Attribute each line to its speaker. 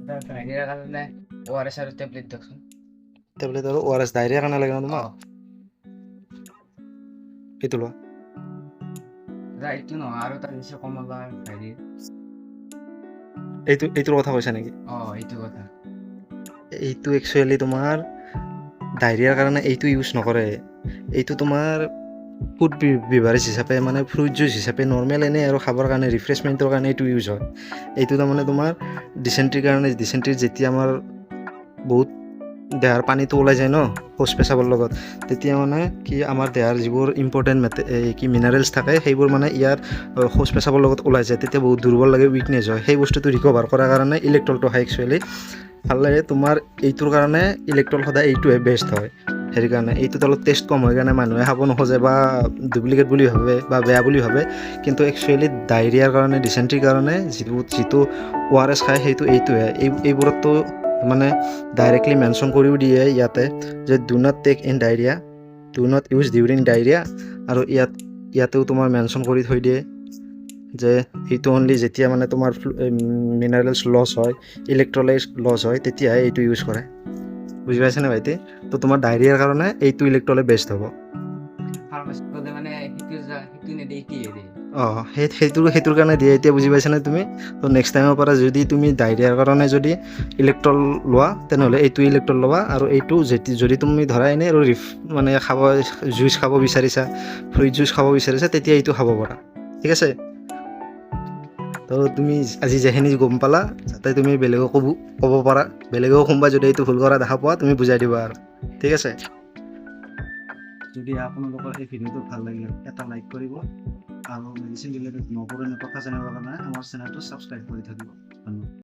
Speaker 1: ডায়েৰিয়াৰ কাৰণে ORS আৰু tablet দিয়কচোন।
Speaker 2: টেবলেট আৰু ORS ডায়েৰিয়াৰ কাৰণে লাগে ন তোমাক? সেইটো লোৱা।
Speaker 1: এইটো নহয় আৰু এটা দিছে কমলা ডায়েৰিয়া।
Speaker 2: এইটোৰ কথা কৈছা নেকি?
Speaker 1: এইটো কথা।
Speaker 2: এইটো একচুৱেলি তোমাৰ ডায়েৰিয়াৰ কাৰণে এইটো ইউজ নকৰে। এইটো তোমাৰ ফুড বিভাৰেজ হিচাপে মানে ফ্ৰুইট জুইচ হিচাপে নৰ্মেল এনেই আৰু খাবৰ কাৰণে ৰিফ্ৰেছমেণ্টৰ কাৰণে এইটো ইউজ হয়। এইটো তাৰমানে তোমাৰ ডিচেণ্ট্ৰিৰ কাৰণে, ডিচেণ্ট্ৰিত যেতিয়া আমাৰ বহুত দেহাৰ পানীটো ওলাই যায় ন শৌচ পেচাবৰ লগত, তেতিয়া মানে কি আমাৰ দেহাৰ যিবোৰ ইম্পৰ্টেণ্ট মিনাৰেলছ থাকে সেইবোৰ মানে ইয়াৰ শৌচ পেচাবৰ লগত ওলাই যায়, তেতিয়া বহুত দুৰ্বল লাগে, উইকনেছ হয়। সেই বস্তুটো ৰিকভাৰ কৰাৰ কাৰণে ইলেক্ট্ৰলটো খায় একচুৱেলি। ভাল লাগে তোমাৰ এইটোৰ কাৰণে ইলেক্ট্ৰল সদায় এইটোৱে বেষ্ট হয়। হেৰি কাৰণে এইটোত অলপ টেষ্ট কম হয় কাৰণে মানুহে খাব নোখোজে বা ডুপ্লিকেট বুলি ভাবে বা বেয়া বুলি ভাবে, কিন্তু একচুৱেলি ডায়েৰিয়াৰ কাৰণে, ডিচেণ্ট্ৰিৰ কাৰণে যিটো ORS খায় সেইটো এইটোহে। এইবোৰততো মানে ডাইৰেক্টলি মেনশ্যন কৰিও দিয়ে ইয়াতে যে do not take in diarrhoea, do not use during diarrhoea, আৰু ইয়াতেও তোমাৰ মেনশ্যন কৰি থৈ দিয়ে যে এইটো অনলি যেতিয়া মানে তোমাৰ মিনাৰেলছ লছ হয়, ইলেক্ট্ৰলাইটছ লছ হয়, তেতিয়াহে এইটো ইউজ কৰে। বুজি পাইছেনে ভাইটি? তো তোমাৰ ডায়েৰিয়াৰ কাৰণে এইটো ইলেক্ট্ৰলাইট বেষ্ট হ'ব।
Speaker 1: ফাৰ্মাচীত গ'লে মানে সেইটো নেদেই ইটোহে দিয়ে।
Speaker 2: সেইটোৰ কাৰণে দিয়ে। এতিয়া বুজি পাইছানে তুমি? তো নেক্সট টাইমৰ পৰা যদি তুমি ডায়েৰিয়াৰ কাৰণে যদি ইলেক্ট্ৰল লোৱা, তেনেহ'লে এইটো ইলেক্ট্ৰল ল'বা। আৰু এইটো যদি তুমি ধৰা এনেই আৰু মানে জুইচ খাব বিচাৰিছা, ফ্ৰুইট জুইচ খাব বিচাৰিছা, তেতিয়া এইটো খাব পাৰা। ঠিক আছে? তো তুমি আজি যিখিনি গম পালা, যাতে তুমি বেলেগকো ক'ব পাৰা, বেলেগেও কোনোবা যদি এইটো ভুল কৰা দেখা পোৱা, তুমি বুজাই দিবা আৰু। ঠিক আছে? যদি আপোনালোকৰ এই ভিডিঅ'টো ভাল লাগিলে এটা লাইক কৰিব, আৰু মেডিচিন ৰিলেটেড নপুৰণি কথা জানিবৰ কাৰণে আমাৰ চেনেলটো ছাবস্ক্ৰাইব কৰি থাকিব। ধন্যবাদ।